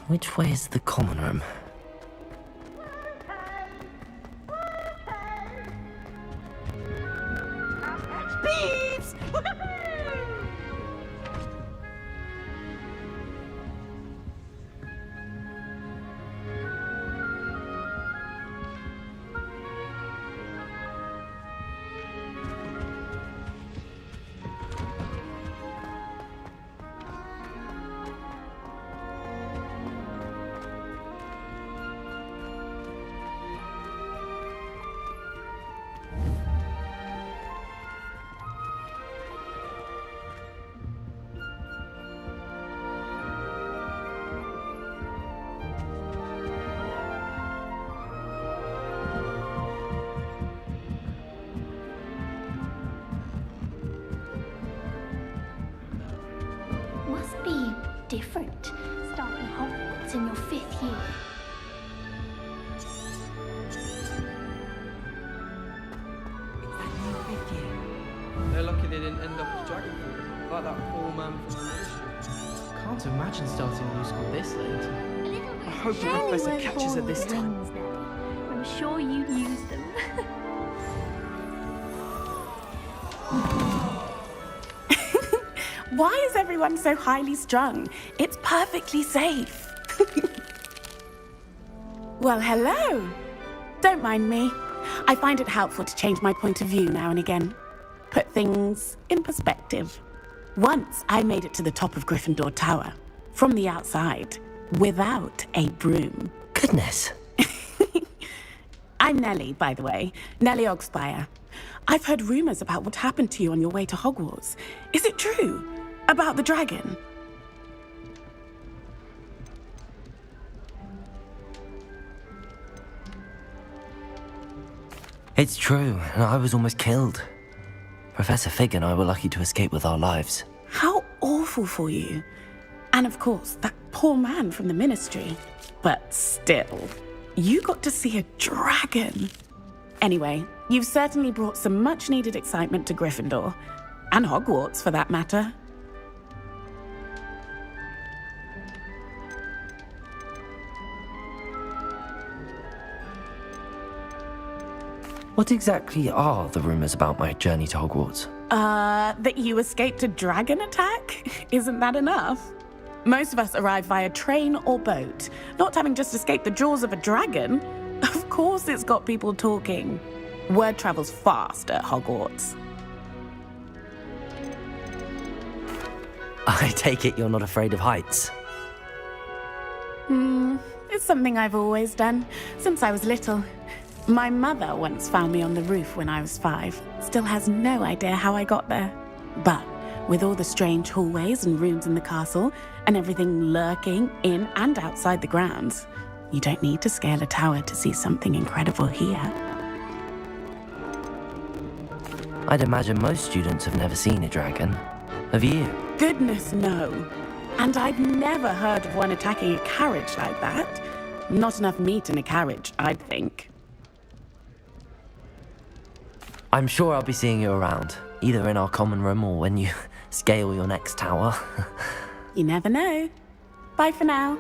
Which way is the common room? Beeps! Must be different, starting Hogwarts in your 5th year. They're lucky they didn't end up as dragon fruit, like that poor man from the ministry. Can't imagine starting new school this late. I hope the professor catches her this time. I'm sure you'd use them. Why is everyone so highly strung? It's perfectly safe. Well, hello. Don't mind me. I find it helpful to change my point of view now and again. Put things in perspective. Once I made it to the top of Gryffindor Tower, from the outside, without a broom. Goodness. I'm Nellie, by the way. Nellie Ogspire. I've heard rumors about what happened to you on your way to Hogwarts. Is it true? About the dragon? It's true, and I was almost killed. Professor Fig and I were lucky to escape with our lives. How awful for you. And of course, that poor man from the ministry. But still, you got to see a dragon. Anyway, you've certainly brought some much-needed excitement to Gryffindor. And Hogwarts, for that matter. What exactly are the rumors about my journey to Hogwarts? That you escaped a dragon attack? Isn't that enough? Most of us arrive via train or boat, not having just escaped the jaws of a dragon. Of course it's got people talking. Word travels fast at Hogwarts. I take it you're not afraid of heights. It's something I've always done, since I was little. My mother once found me on the roof when I was 5. Still has no idea how I got there. But with all the strange hallways and rooms in the castle, and everything lurking in and outside the grounds, you don't need to scale a tower to see something incredible here. I'd imagine most students have never seen a dragon. Have you? Goodness, no. And I'd never heard of one attacking a carriage like that. Not enough meat in a carriage, I'd think. I'm sure I'll be seeing you around, either in our common room or when you scale your next tower. You never know. Bye for now.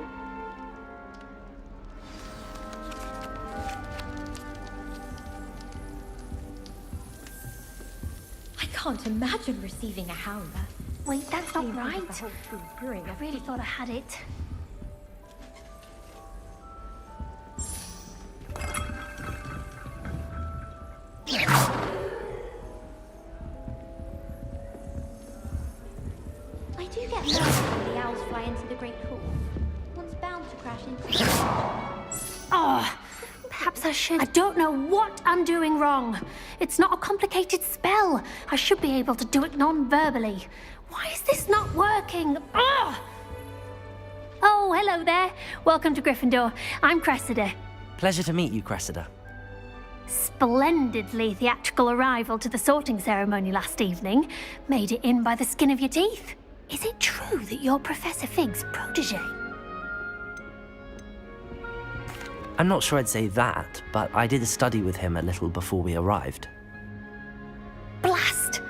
I can't imagine receiving a howler. Wait, that's not Being right. the whole food brewing. I really thought I had it. I do get nervous when the owls fly into the Great Hall. One's bound to crash into it. Oh, perhaps I should. I don't know what I'm doing wrong. It's not a complicated spell. I should be able to do it non-verbally. Why is this not working? Oh, hello there. Welcome to Gryffindor. I'm Cressida. Pleasure to meet you, Cressida. Splendidly theatrical arrival to the sorting ceremony last evening. Made it in by the skin of your teeth. Is it true that you're Professor Fig's protege? I'm not sure I'd say that, but I did a study with him a little before we arrived. Blast!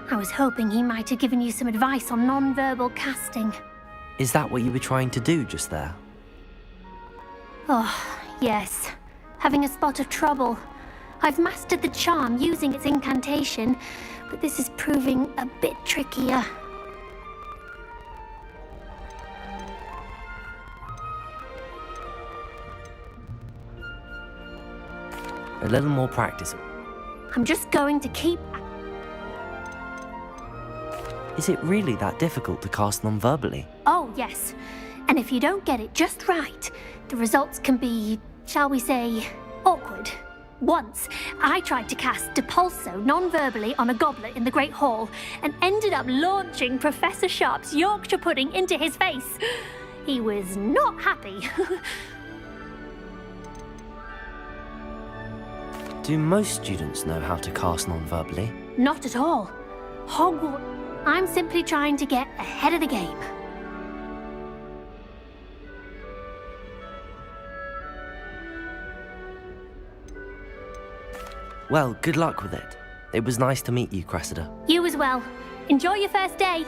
I was hoping he might have given you some advice on non-verbal casting. Is that what you were trying to do just there? Oh, yes. Having a spot of trouble. I've mastered the charm using its incantation, but this is proving a bit trickier. A little more practice. I'm just going to keep... Is it really that difficult to cast non-verbally? Oh, yes. And if you don't get it just right, the results can be, shall we say, awkward. Once, I tried to cast Depulso non-verbally on a goblet in the Great Hall and ended up launching Professor Sharp's Yorkshire pudding into his face. He was not happy. Do most students know how to cast non-verbally? Not at all. Hogwarts. I'm simply trying to get ahead of the game. Well, good luck with it. It was nice to meet you, Cressida. You as well. Enjoy your first day.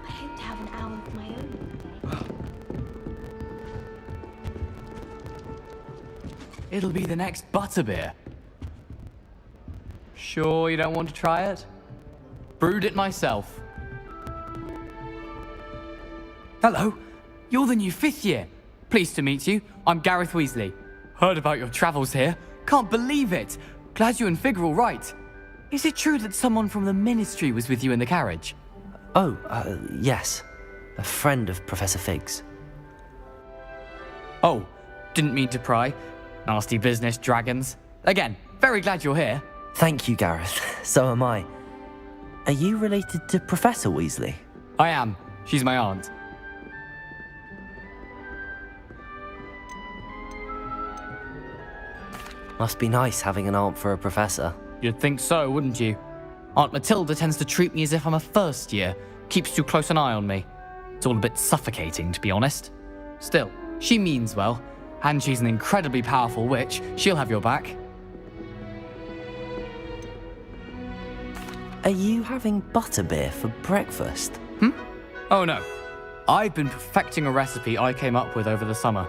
I hope to have an hour of my own one day. It'll be the next butterbeer. Sure you don't want to try it? Brewed it myself. Hello, you're the new 5th year. Pleased to meet you. I'm Gareth Weasley. Heard about your travels here. Can't believe it. Glad you and Fig are all right. Is it true that someone from the Ministry was with you in the carriage? Oh, yes. A friend of Professor Fig's. Oh, didn't mean to pry. Nasty business, dragons. Again, very glad you're here. Thank you, Gareth. So am I. Are you related to Professor Weasley? I am. She's my aunt. Must be nice having an aunt for a professor. You'd think so, wouldn't you? Aunt Matilda tends to treat me as if I'm a first year. Keeps too close an eye on me. It's all a bit suffocating, to be honest. Still, she means well. And she's an incredibly powerful witch. She'll have your back. Are you having butterbeer for breakfast? Oh no. I've been perfecting a recipe I came up with over the summer.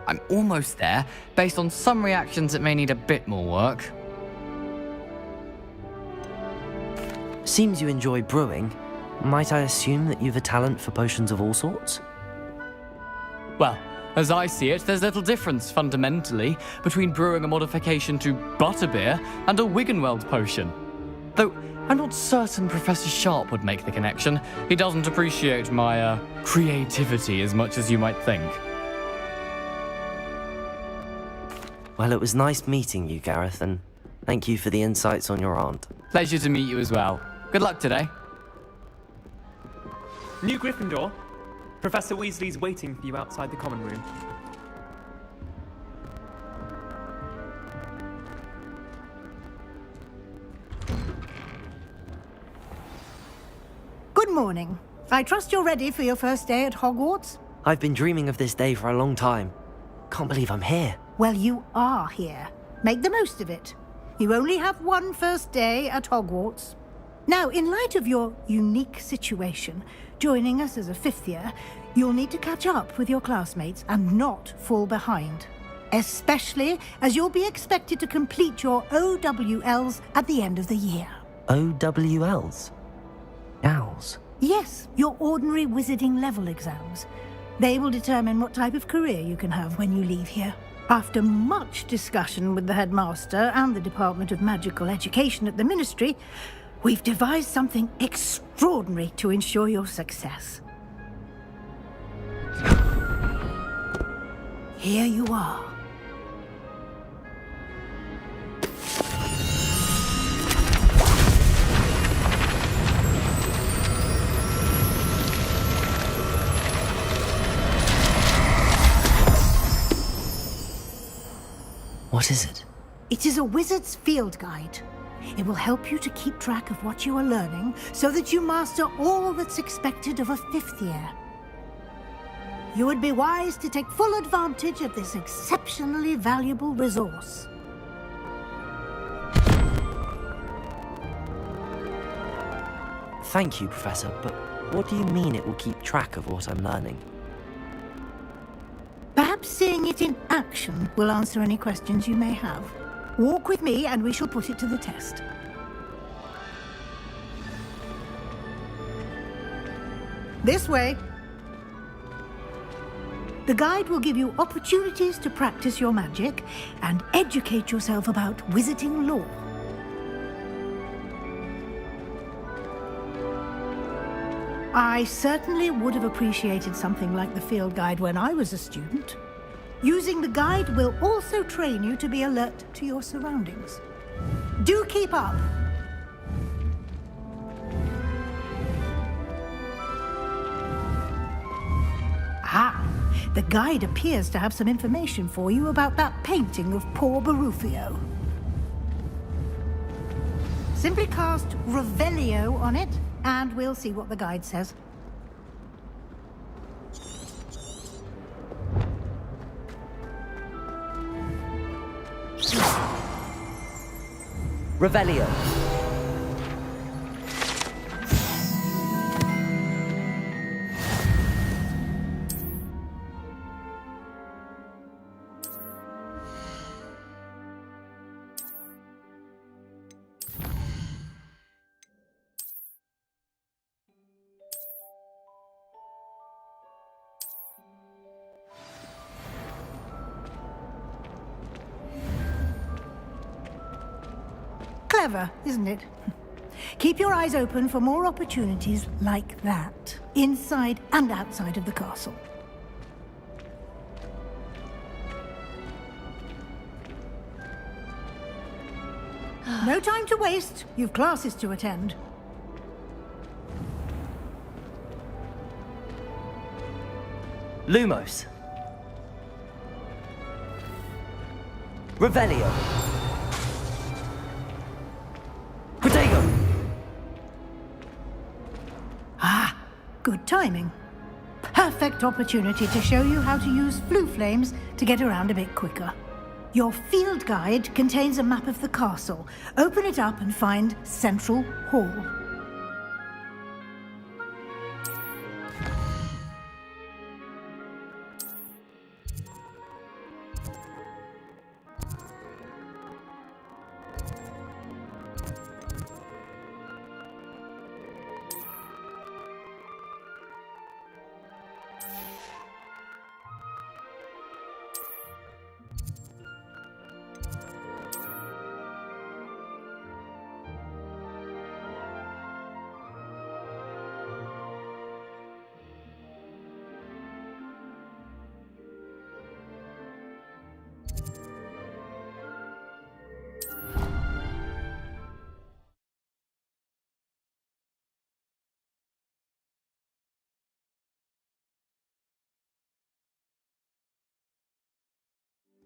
I'm almost there, based on some reactions that may need a bit more work. Seems you enjoy brewing. Might I assume that you've a talent for potions of all sorts? Well, as I see it, there's little difference, fundamentally, between brewing a modification to butterbeer and a Wiggenweld potion. Though, I'm not certain Professor Sharp would make the connection. He doesn't appreciate my, creativity as much as you might think. Well, it was nice meeting you, Gareth, and thank you for the insights on your aunt. Pleasure to meet you as well. Good luck today. New Gryffindor. Professor Weasley's waiting for you outside the common room. Good morning. I trust you're ready for your first day at Hogwarts? I've been dreaming of this day for a long time. Can't believe I'm here. Well, you are here. Make the most of it. You only have one first day at Hogwarts. Now, in light of your unique situation, joining us as a 5th year, you'll need to catch up with your classmates and not fall behind. Especially as you'll be expected to complete your OWLs at the end of the year. OWLs? Owls? Yes, your ordinary wizarding level exams. They will determine what type of career you can have when you leave here. After much discussion with the headmaster and the Department of Magical Education at the Ministry, we've devised something extraordinary to ensure your success. Here you are. What is it? It is a wizard's field guide. It will help you to keep track of what you are learning so that you master all that's expected of a 5th year. You would be wise to take full advantage of this exceptionally valuable resource. Thank you, Professor, but What do you mean it will keep track of what I'm learning? Perhaps seeing it in action will answer any questions you may have. Walk with me and we shall put it to the test. This way. The guide will give you opportunities to practice your magic and educate yourself about wizarding lore. I certainly would have appreciated something like the field guide when I was a student. Using the guide will also train you to be alert to your surroundings. Do keep up! Ah, the guide appears to have some information for you about that painting of poor Barufio. Simply cast Revelio on it, and we'll see what the guide says. Revelio. Clever, isn't it? Keep your eyes open for more opportunities like that, inside and outside of the castle. No time to waste. You've classes to attend. Lumos. Revelio. Ah, good timing. Perfect opportunity to show you how to use flue flames to get around a bit quicker. Your field guide contains a map of the castle. Open it up and find Central Hall.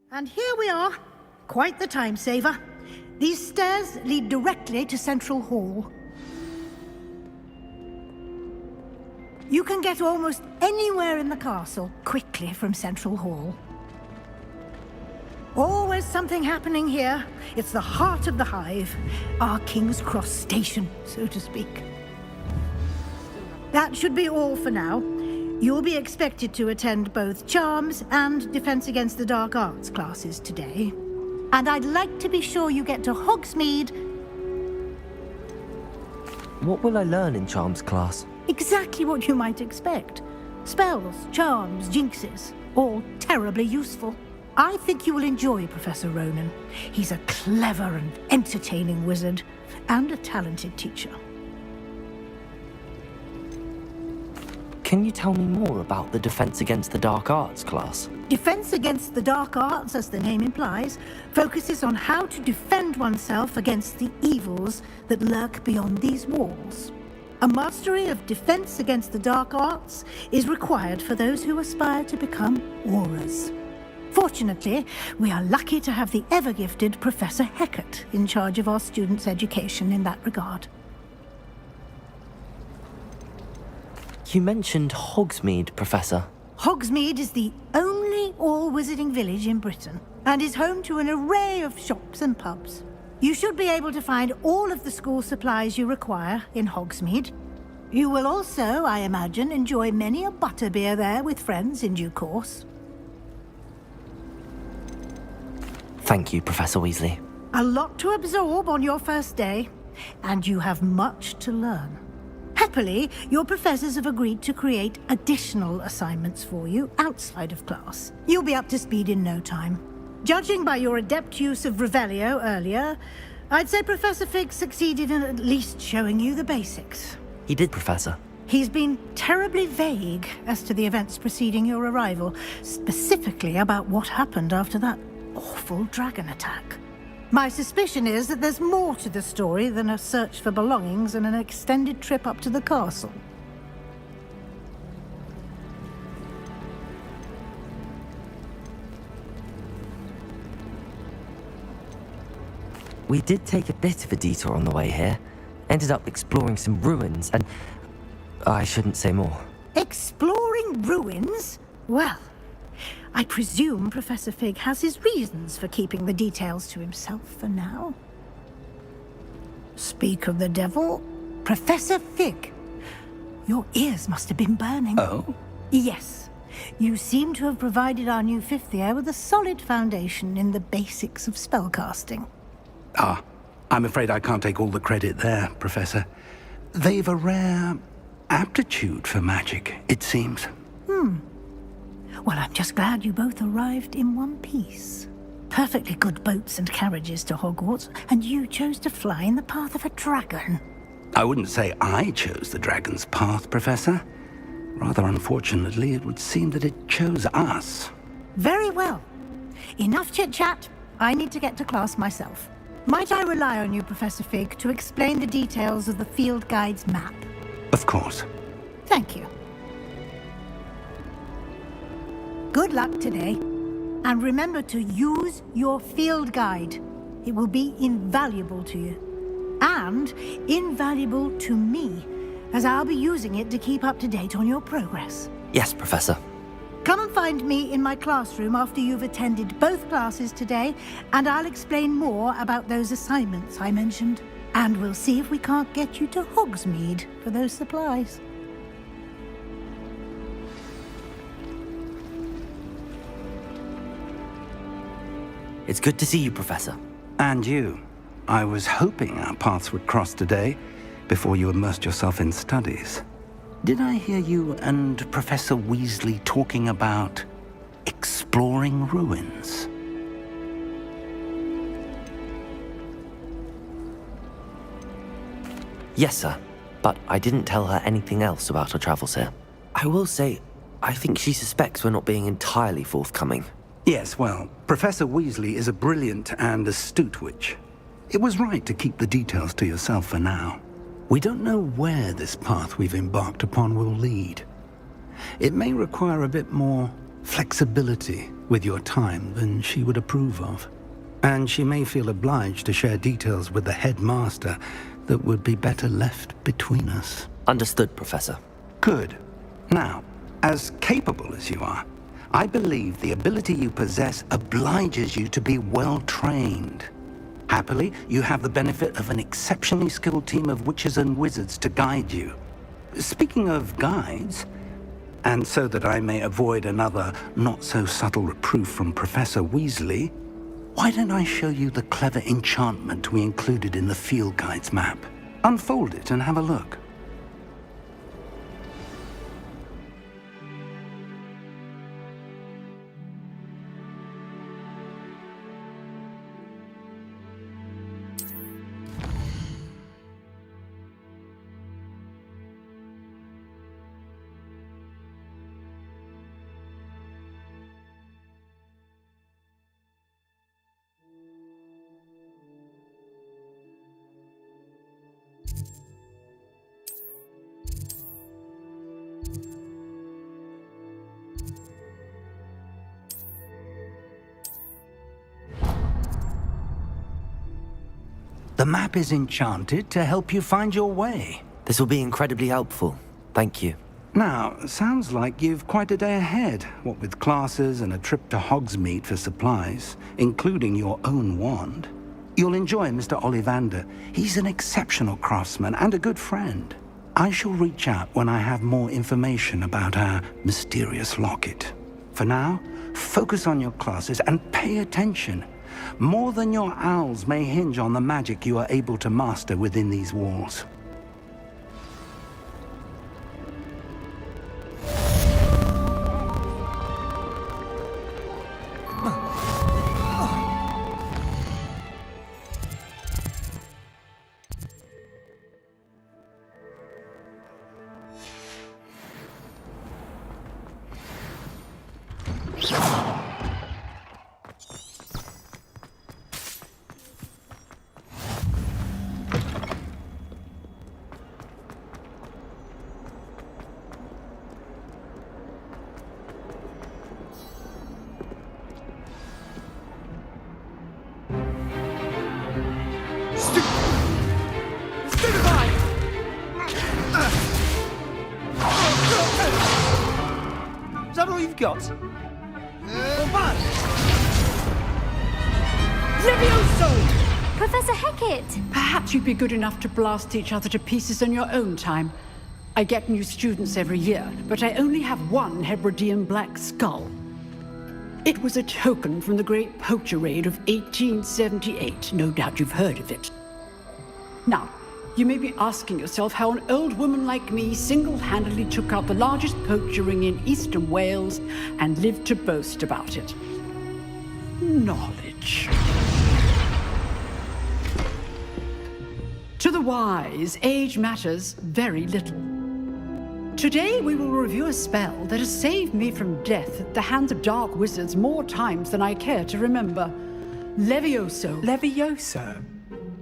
And here we are. Quite the time saver. These stairs lead directly to Central Hall. You can get almost anywhere in the castle quickly from Central Hall. Always something happening here. It's the heart of the hive, our King's Cross station, so to speak. That should be all for now. You'll be expected to attend both Charms and Defense Against the Dark Arts classes today. And I'd like to be sure you get to Hogsmeade. What will I learn in Charms class? Exactly what you might expect. Spells, charms, jinxes, all terribly useful. I think you will enjoy Professor Ronan. He's a clever and entertaining wizard, and a talented teacher. Can you tell me more about the Defense Against the Dark Arts class? Defense Against the Dark Arts, as the name implies, focuses on how to defend oneself against the evils that lurk beyond these walls. A mastery of Defense Against the Dark Arts is required for those who aspire to become Aurors. Fortunately, we are lucky to have the ever-gifted Professor Hecat in charge of our students' education in that regard. You mentioned Hogsmeade, Professor. Hogsmeade is the only all-wizarding village in Britain, and is home to an array of shops and pubs. You should be able to find all of the school supplies you require in Hogsmeade. You will also, I imagine, enjoy many a butterbeer there with friends in due course. Thank you, Professor Weasley. A lot to absorb on your first day, and you have much to learn. Happily, your professors have agreed to create additional assignments for you outside of class. You'll be up to speed in no time. Judging by your adept use of Revelio earlier, I'd say Professor Fig succeeded in at least showing you the basics. He did, Professor. He's been terribly vague as to the events preceding your arrival, specifically about what happened after that awful dragon attack. My suspicion is that there's more to the story than a search for belongings and an extended trip up to the castle. We did take a bit of a detour on the way here. Ended up exploring some ruins and... I shouldn't say more. Exploring ruins? Well, I presume Professor Fig has his reasons for keeping the details to himself for now. Speak of the devil, Professor Fig. Your ears must have been burning. Oh? Yes. You seem to have provided our new fifth year with a solid foundation in the basics of spellcasting. Ah, I'm afraid I can't take all the credit there, Professor. They've a rare aptitude for magic, it seems. Well, I'm just glad you both arrived in one piece. Perfectly good boats and carriages to Hogwarts, and you chose to fly in the path of a dragon. I wouldn't say I chose the dragon's path, Professor. Rather unfortunately, it would seem that it chose us. Very well. Enough chit-chat. I need to get to class myself. Might I rely on you, Professor Fig, to explain the details of the field guide's map? Of course. Thank you. Good luck today. And remember to use your field guide. It will be invaluable to you. And invaluable to me, as I'll be using it to keep up to date on your progress. Yes, Professor. Come and find me in my classroom after you've attended both classes today, and I'll explain more about those assignments I mentioned. And we'll see if we can't get you to Hogsmeade for those supplies. It's good to see you, Professor. And you. I was hoping our paths would cross today, before you immersed yourself in studies. Did I hear you and Professor Weasley talking about exploring ruins? Yes, sir. But I didn't tell her anything else about her travels here. I will say, I think she suspects we're not being entirely forthcoming. Yes, well, Professor Weasley is a brilliant and astute witch. It was right to keep the details to yourself for now. We don't know where this path we've embarked upon will lead. It may require a bit more flexibility with your time than she would approve of. And she may feel obliged to share details with the headmaster that would be better left between us. Understood, Professor. Good. Now, as capable as you are, I believe the ability you possess obliges you to be well trained. Happily, you have the benefit of an exceptionally skilled team of witches and wizards to guide you. Speaking of guides, and so that I may avoid another not-so-subtle reproof from Professor Weasley, why don't I show you the clever enchantment we included in the field guide's map? Unfold it and have a look. The map is enchanted to help you find your way. This will be incredibly helpful. Thank you. Now, sounds like you've quite a day ahead, what with classes and a trip to Hogsmeade for supplies, including your own wand. You'll enjoy Mr. Ollivander. He's an exceptional craftsman and a good friend. I shall reach out when I have more information about our mysterious locket. For now, focus on your classes and pay attention. More than your owls may hinge on the magic you are able to master within these walls. Is that all you've got? Levioso! Professor Hecat! Perhaps you'd be good enough to blast each other to pieces in your own time. I get new students every year, but I only have one Hebridean black skull. It was a token from the Great Poacher Raid of 1878. No doubt you've heard of it. Now, you may be asking yourself how an old woman like me single-handedly took out the largest poacher ring in eastern Wales and lived to boast about it. Knowledge. To the wise, age matters very little. Today we will review a spell that has saved me from death at the hands of dark wizards more times than I care to remember. Levioso. Levioso?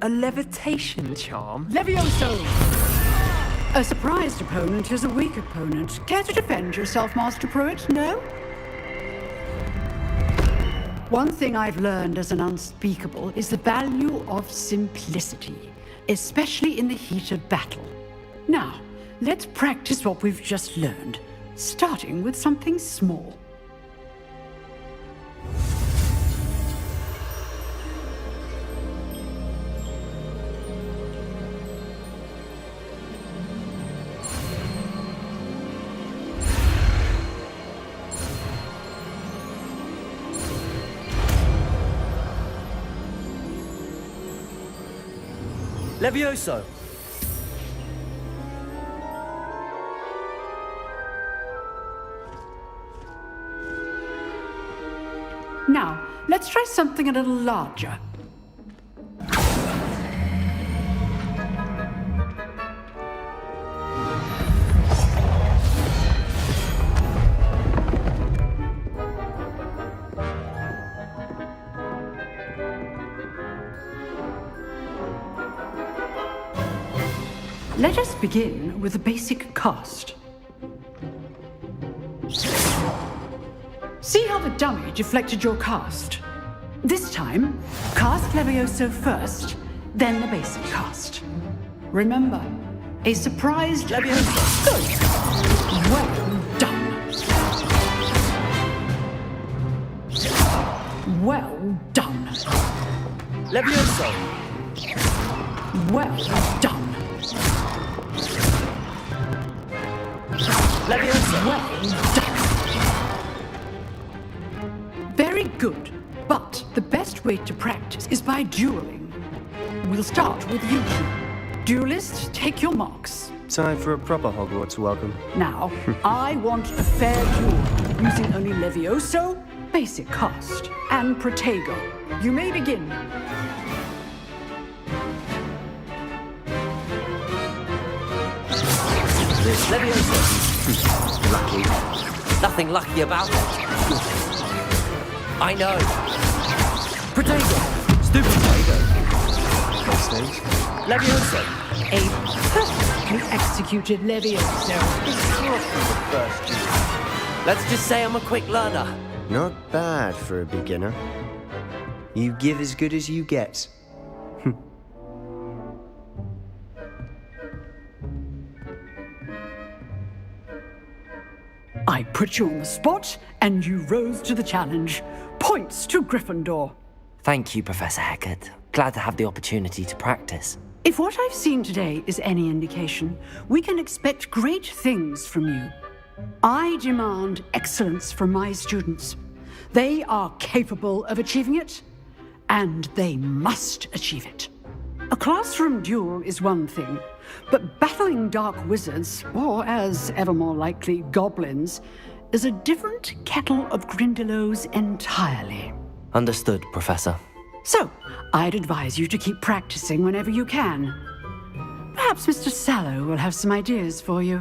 A levitation charm? Levioso! A surprised opponent is a weak opponent. Care to defend yourself, Master Pruitt? No? One thing I've learned as an unspeakable is the value of simplicity, especially in the heat of battle. Now, let's practice what we've just learned, starting with something small. Levioso! Now, let's try something a little larger. Let us begin with a basic cast. See how the dummy deflected your cast? This time, cast Levioso first, then the basic cast. Remember, a surprised Levioso. Good. Well done. Well done. Levioso! Well done. Levioso! Well done. Very good, but the best way to practice is by dueling. We'll start with you two. Duelists, take your marks. Time for a proper Hogwarts welcome. Now, I want a fair duel, using only Levioso, basic cast, and Protego. You may begin. Levioso! Lucky. Nothing lucky about it. I know. Protego! Stupid Protego! Most things. Levioso! A perfectly executed Levioso. Let's just say I'm a quick learner. Not bad for a beginner. You give as good as you get. I put you on the spot, and you rose to the challenge. Points to Gryffindor. Thank you, Professor Hecat. Glad to have the opportunity to practice. If what I've seen today is any indication, we can expect great things from you. I demand excellence from my students. They are capable of achieving it, and they must achieve it. A classroom duel is one thing, but battling dark wizards, or as ever more likely, goblins, is a different kettle of Grindylows entirely. Understood, Professor. So, I'd advise you to keep practicing whenever you can. Perhaps Mr. Sallow will have some ideas for you.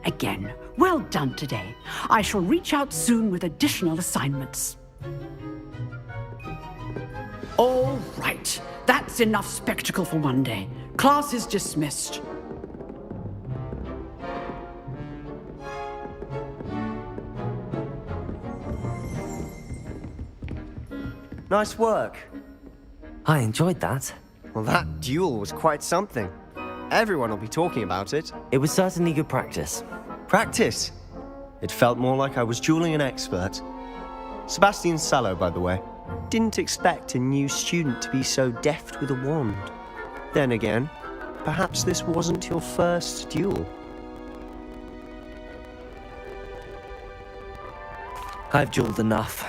Again, well done today. I shall reach out soon with additional assignments. All right, that's enough spectacle for one day. Class is dismissed. Nice work. I enjoyed that. Well, that duel was quite something. Everyone will be talking about it. It was certainly good practice. Practice? It felt more like I was dueling an expert. Sebastian Sallow, by the way. Didn't expect a new student to be so deft with a wand. Then again, perhaps this wasn't your first duel. I've dueled enough.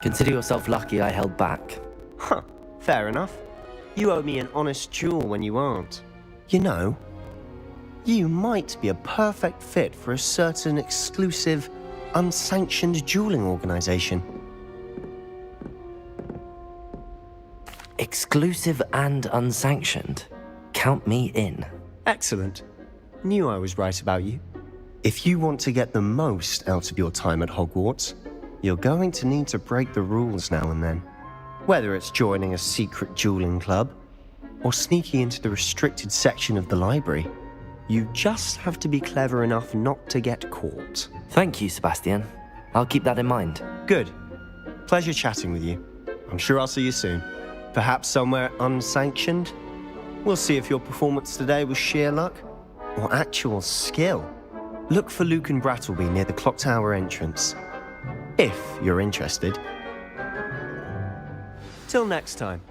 Consider yourself lucky I held back. Huh, fair enough. You owe me an honest duel when you aren't. You know, you might be a perfect fit for a certain exclusive, unsanctioned dueling organization. Exclusive and unsanctioned. Count me in. Excellent. Knew I was right about you. If you want to get the most out of your time at Hogwarts, you're going to need to break the rules now and then. Whether it's joining a secret dueling club, or sneaking into the restricted section of the library, you just have to be clever enough not to get caught. Thank you, Sebastian. I'll keep that in mind. Good. Pleasure chatting with you. I'm sure I'll see you soon. Perhaps somewhere unsanctioned? We'll see if your performance today was sheer luck or actual skill. Look for Luke and Brattleby near the clock tower entrance. If you're interested. Till next time.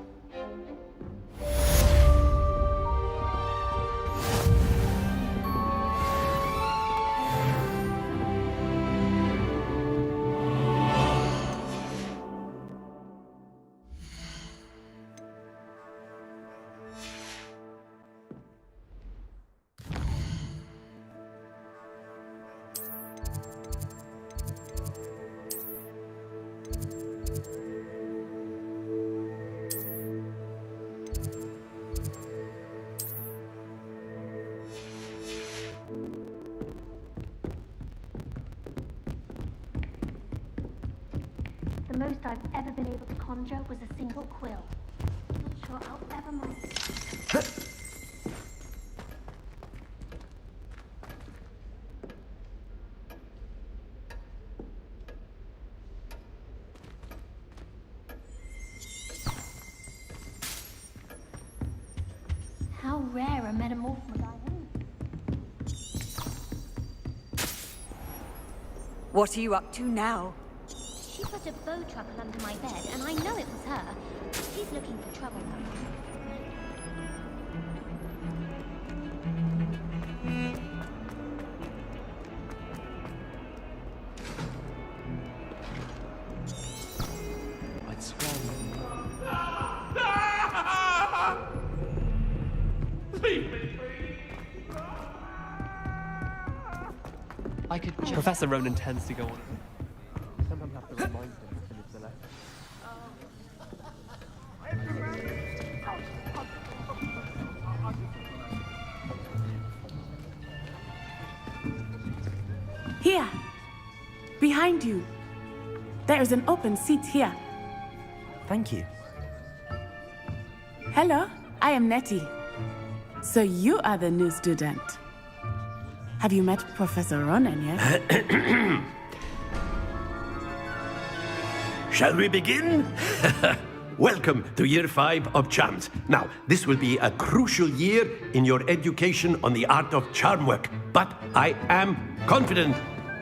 The most I've ever been able to conjure was a single quill. Not sure I'll ever master. How rare a metamorph would I am? What are you up to now? She put a bow truckle under my bed, and I know it was her. She's looking for trouble. I'd swear. I could just... Professor Ronan tends to go on. Sometimes have to remind him to move to the left. Here. Behind you. There is an open seat here. Thank you. Hello, I am Nettie. So you are the new student. Have you met Professor Ronan yet? Shall we begin? Welcome to Year 5 of Charms. Now, this will be a crucial year in your education on the art of charm work, but I am confident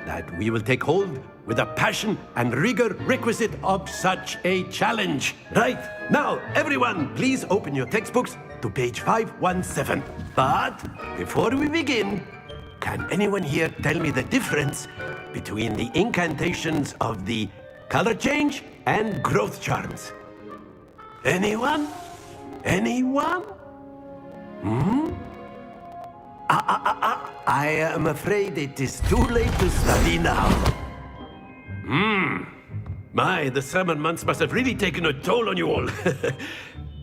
that we will take hold with the passion and rigor requisite of such a challenge. Right, now, everyone, please open your textbooks to page 517. But before we begin, can anyone here tell me the difference between the incantations of the color change and growth charms? Anyone? Anyone? I am afraid it is too late to study now. My, the summer months must have really taken a toll on you all.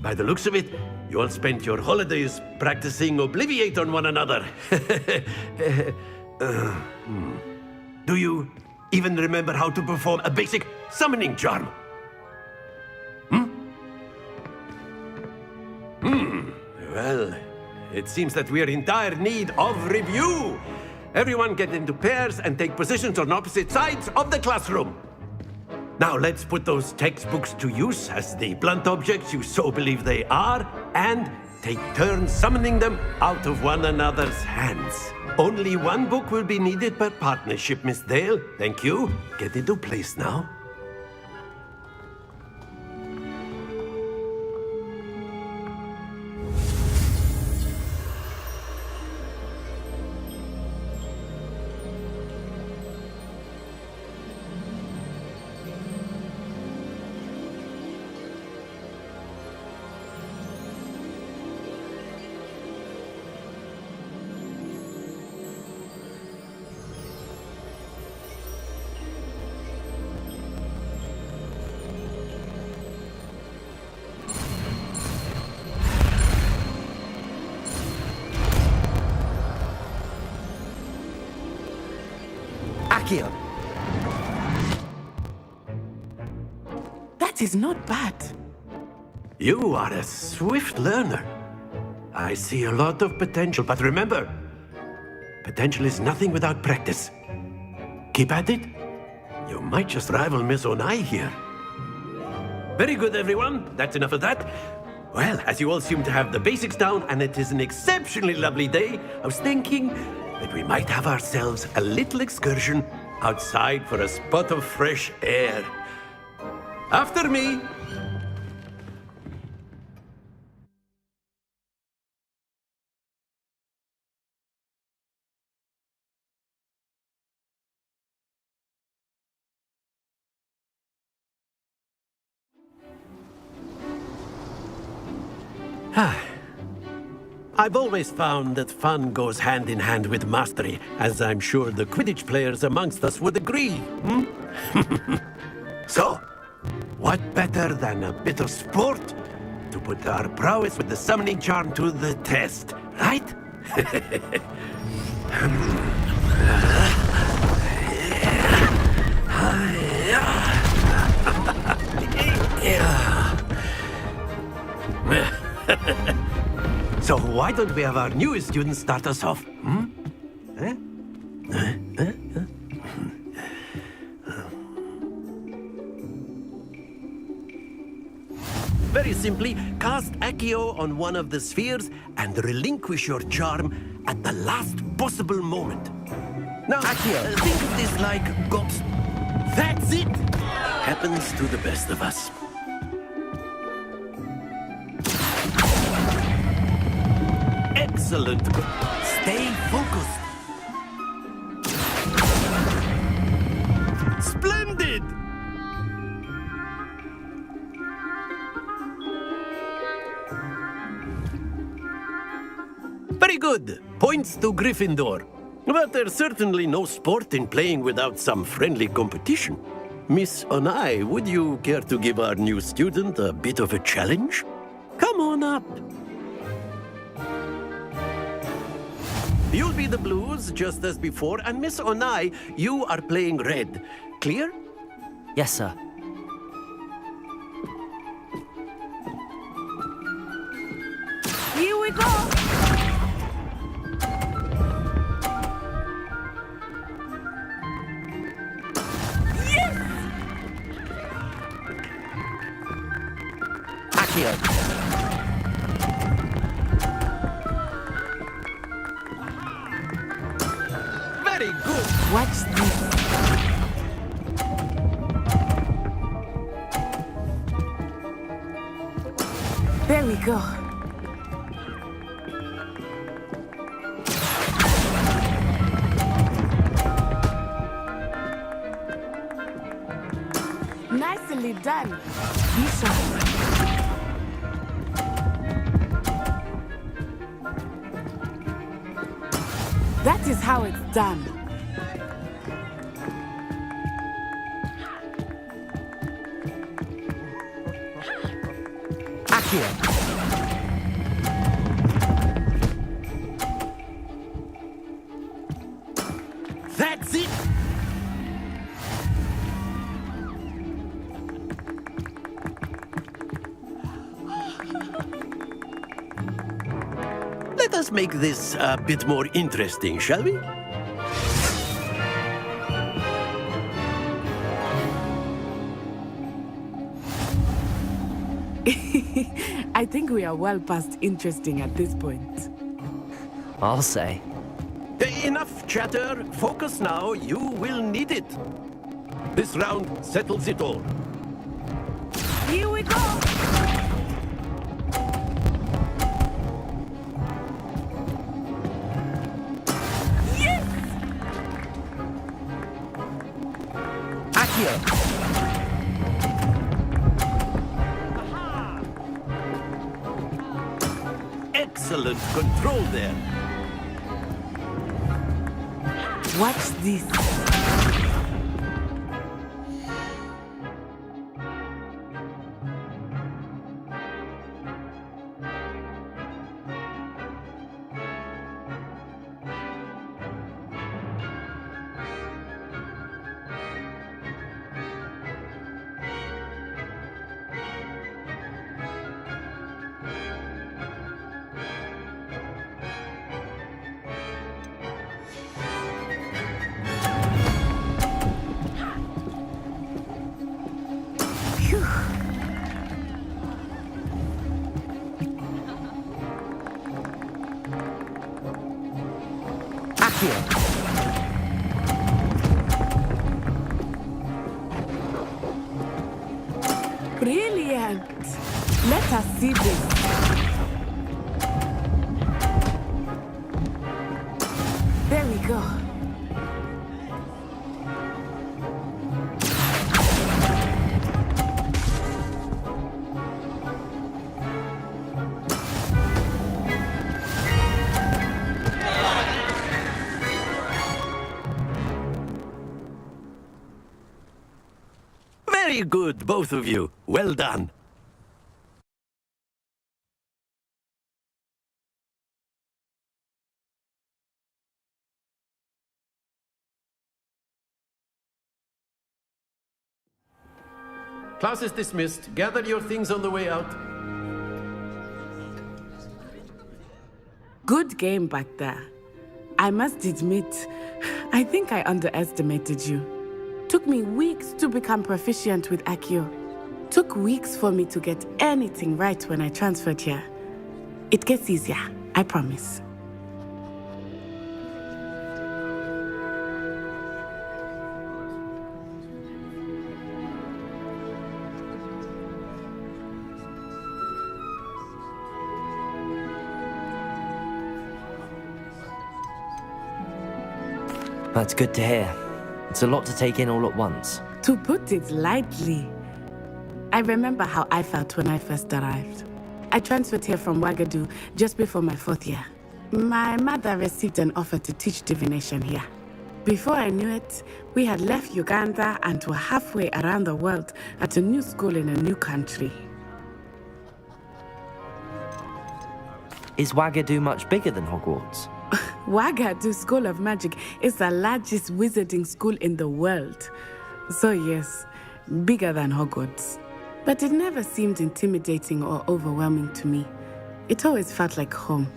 By the looks of it, you all spent your holidays practicing Obliviate on one another. Do you even remember how to perform a basic summoning charm? Well, it seems that we are in dire need of review. Everyone get into pairs and take positions on opposite sides of the classroom. Now let's put those textbooks to use as the blunt objects you so believe they are, and take turns summoning them out of one another's hands. Only one book will be needed per partnership, Miss Dale. Thank you. Get into place now. Akio! That is not bad. You are a swift learner. I see a lot of potential, but remember, potential is nothing without practice. Keep at it. You might just rival Miss Onai here. Very good, everyone. That's enough of that. Well, as you all seem to have the basics down, and it is an exceptionally lovely day, I was thinking that we might have ourselves a little excursion outside for a spot of fresh air. After me. I've always found that fun goes hand in hand with mastery, as I'm sure the Quidditch players amongst us would agree. So, what better than a bit of sport to put our prowess with the summoning charm to the test, right? So why don't we have our newest student start us off? Very simply, cast Accio on one of the spheres and relinquish your charm at the last possible moment. Now, Accio, think of this like God's... That's it! Happens to the best of us. Excellent. Stay focused. Splendid! Very good. Points to Gryffindor. But there's certainly no sport in playing without some friendly competition. Miss Onai, would you care to give our new student a bit of a challenge? Come on up. You'll be the blues, just as before, and Miss Onai, you are playing red. Clear? Yes, sir. Here we go! Accio! Very good. What's this? There we go. Nicely done. Lisa. That is how it's done. Akio. That's it! Let us make this a bit more interesting, shall we? I think we are well past interesting at this point. I'll say. Enough chatter. Focus now. You will need it. This round settles it all. Here we go! Yes! Akio. Excellent control there. Watch this. Brilliant! Let us see this. There we go. Very good, both of you. Well done. Class is dismissed. Gather your things on the way out. Good game back there. I must admit, I think I underestimated you. Took me weeks to become proficient with Akio. Took weeks for me to get anything right when I transferred here. It gets easier, I promise. That's good to hear. It's a lot to take in all at once. To put it lightly, I remember how I felt when I first arrived. I transferred here from Ouagadougou just before my 4th year. My mother received an offer to teach divination here. Before I knew it, we had left Uganda and were halfway around the world at a new school in a new country. Is Ouagadougou much bigger than Hogwarts? Ouagadougou School of Magic is the largest wizarding school in the world. So yes, bigger than Hogwarts. But it never seemed intimidating or overwhelming to me. It always felt like home.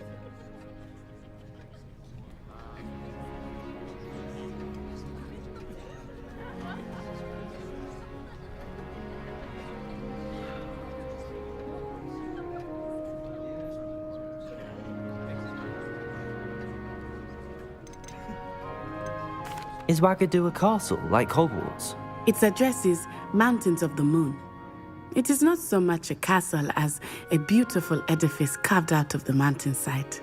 Is Ouagadougou a castle, like Hogwarts? Its address is Mountains of the Moon. It is not so much a castle as a beautiful edifice carved out of the mountainside.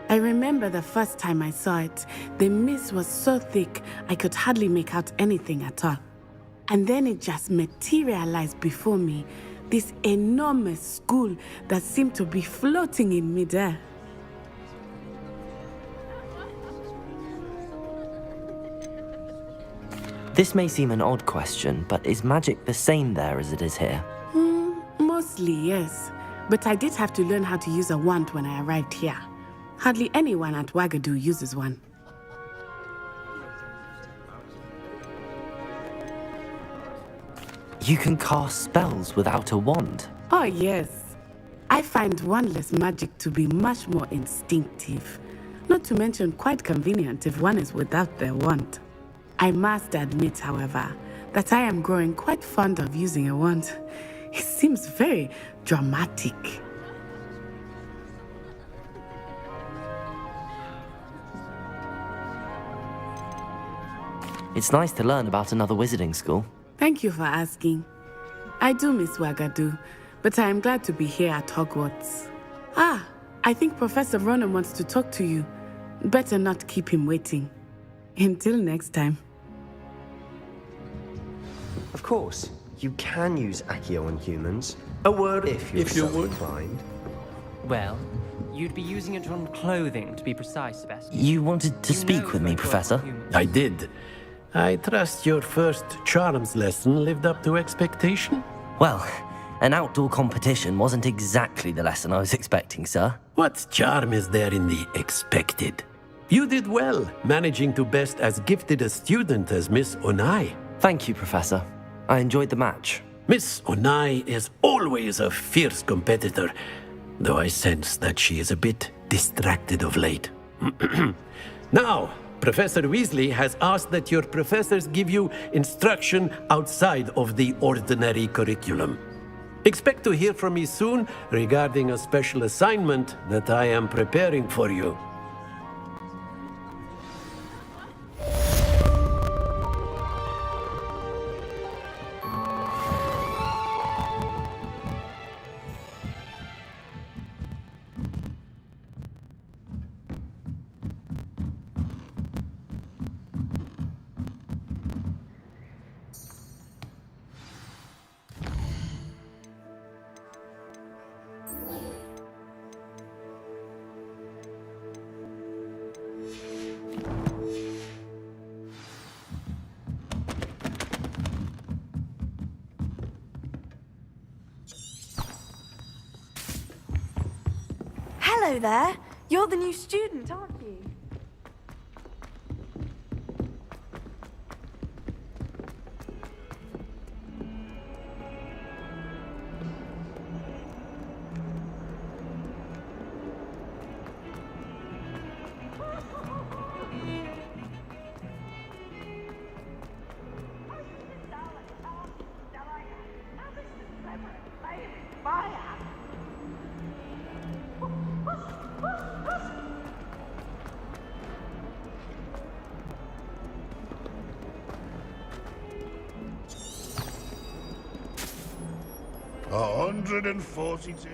I remember the first time I saw it, the mist was so thick I could hardly make out anything at all. And then it just materialized before me, this enormous school that seemed to be floating in midair. This may seem an odd question, but is magic the same there as it is here? Mostly, yes. But I did have to learn how to use a wand when I arrived here. Hardly anyone at Wagadu uses one. You can cast spells without a wand. Oh, yes. I find wandless magic to be much more instinctive. Not to mention quite convenient if one is without their wand. I must admit, however, that I am growing quite fond of using a wand. It seems very dramatic. It's nice to learn about another wizarding school. Thank you for asking. I do miss Wagadu, but I am glad to be here at Hogwarts. Ah, I think Professor Ronan wants to talk to you. Better not keep him waiting. Until next time. Of course, you can use Accio on humans. A word, if you're if you so would. inclined. Well, you'd be using it on clothing, to be precise, Sebastian. You wanted to speak with me, Professor? I did. I trust your first charms lesson lived up to expectation? Well, an outdoor competition wasn't exactly the lesson I was expecting, sir. What charm is there in the expected? You did well, managing to best as gifted a student as Miss Onai. Thank you, Professor. I enjoyed the match. Miss Onai is always a fierce competitor, though I sense that she is a bit distracted of late. Now, Professor Weasley has asked that your professors give you instruction outside of the ordinary curriculum. Expect to hear from me soon regarding a special assignment that I am preparing for you. Hello there. You're the new student, aren't you? A 142 steps.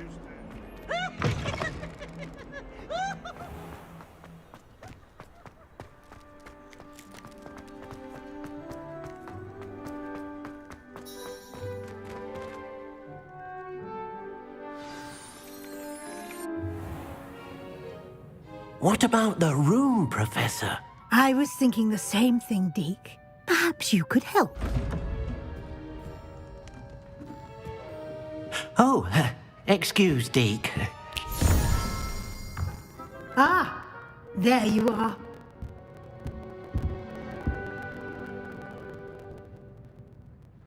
What about the room, Professor? I was thinking the same thing, Deke. Perhaps you could help. Oh, excuse, Deke. Ah, there you are.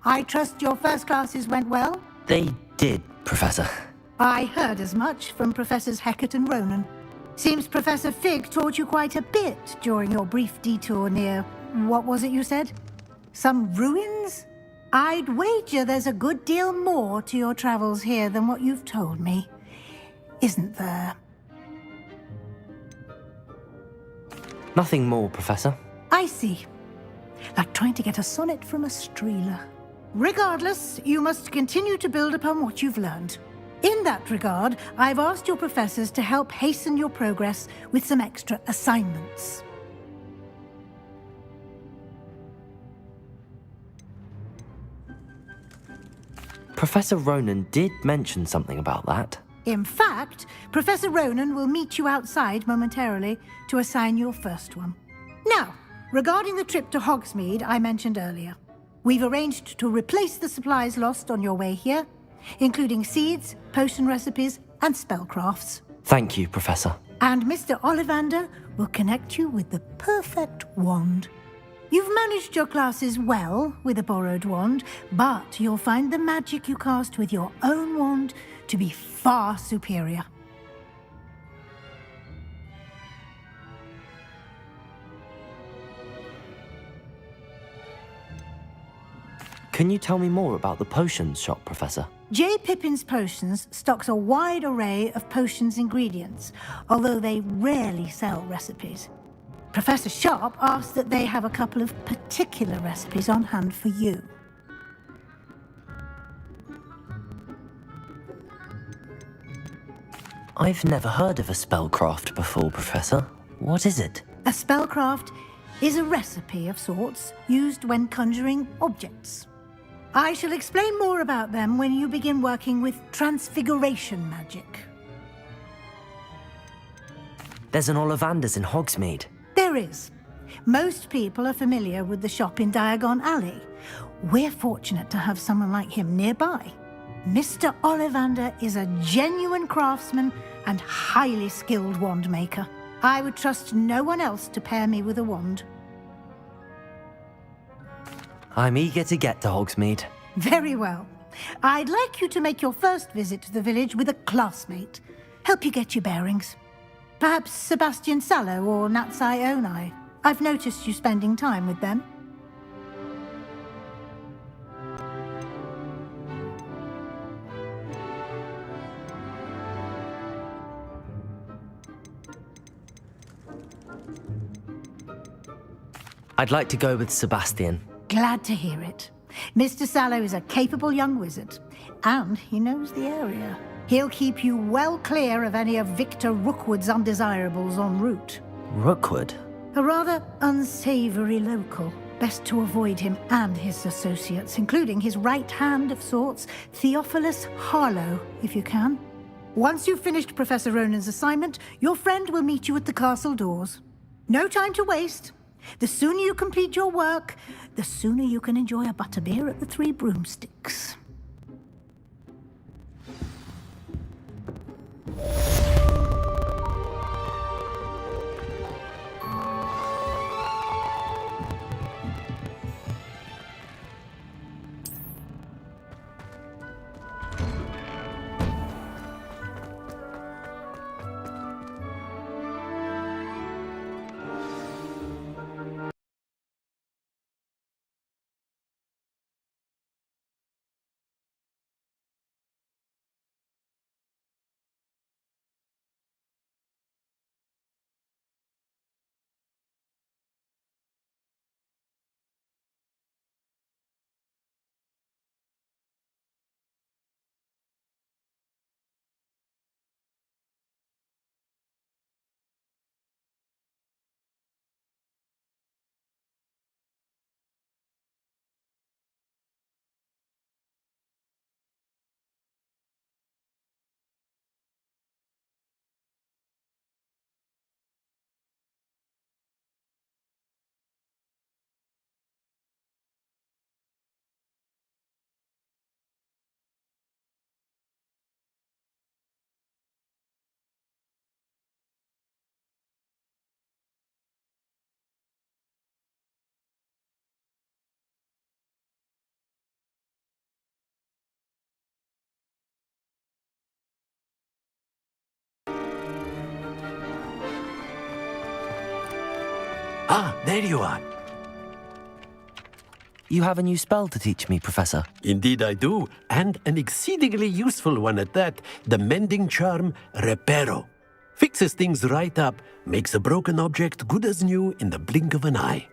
I trust your first classes went well? They did, Professor. I heard as much from Professors Hecat and Ronan. Seems Professor Fig taught you quite a bit during your brief detour near... what was it you said? Some ruins? I'd wager there's a good deal more to your travels here than what you've told me. Isn't there? Nothing more, Professor. I see. Like trying to get a sonnet from a streeler. Regardless, you must continue to build upon what you've learned. In that regard, I've asked your professors to help hasten your progress with some extra assignments. Professor Ronan did mention something about that. In fact, Professor Ronan will meet you outside momentarily to assign your first one. Now, regarding the trip to Hogsmeade I mentioned earlier, we've arranged to replace the supplies lost on your way here, including seeds, potion recipes, and spellcrafts. Thank you, Professor. And Mr. Ollivander will connect you with the perfect wand. You've managed your classes well with a borrowed wand, but you'll find the magic you cast with your own wand to be far superior. Can you tell me more about the potions shop, Professor? J. Pippin's Potions stocks a wide array of potions ingredients, although they rarely sell recipes. Professor Sharp asked that they have a couple of particular recipes on hand for you. I've never heard of a spellcraft before, Professor. What is it? A spellcraft is a recipe of sorts used when conjuring objects. I shall explain more about them when you begin working with transfiguration magic. There's an Ollivander's in Hogsmeade. There is. Most people are familiar with the shop in Diagon Alley. We're fortunate to have someone like him nearby. Mr. Ollivander is a genuine craftsman and highly skilled wand maker. I would trust no one else to pair me with a wand. I'm eager to get to Hogsmeade. Very well. I'd like you to make your first visit to the village with a classmate. Help you get your bearings. Perhaps Sebastian Sallow or Natsai Onai. I've noticed you spending time with them. I'd like to go with Sebastian. Glad to hear it. Mr. Sallow is a capable young wizard, and he knows the area. He'll keep you well clear of any of Victor Rookwood's undesirables en route. Rookwood? A rather unsavory local. Best to avoid him and his associates, including his right hand of sorts, Theophilus Harlow, if you can. Once you've finished Professor Ronan's assignment, your friend will meet you at the castle doors. No time to waste. The sooner you complete your work, the sooner you can enjoy a butterbeer at the Three Broomsticks. Ah, there you are. You have a new spell to teach me, Professor. Indeed I do, and an exceedingly useful one at that. The mending charm, Reparo. Fixes things right up, makes a broken object good as new in the blink of an eye.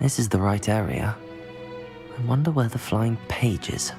This is the right area. I wonder where the flying page is.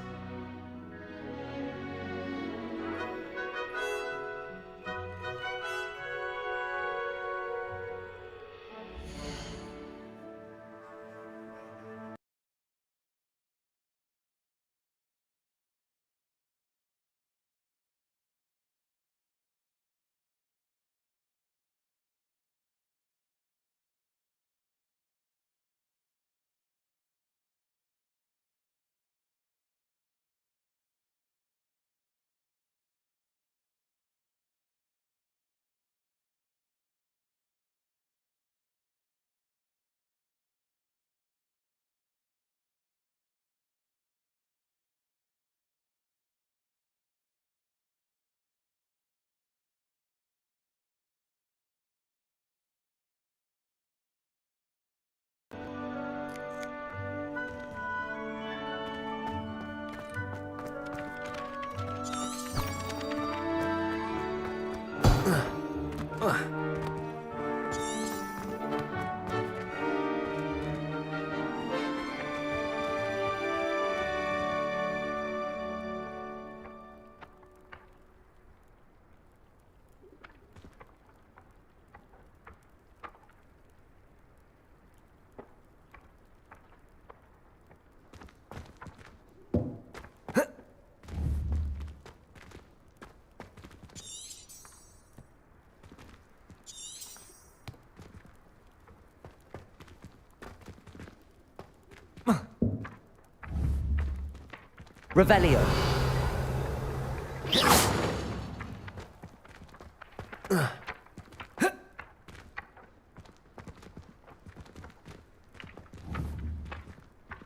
Revelio.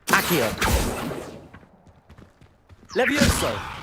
Accio. Levioso.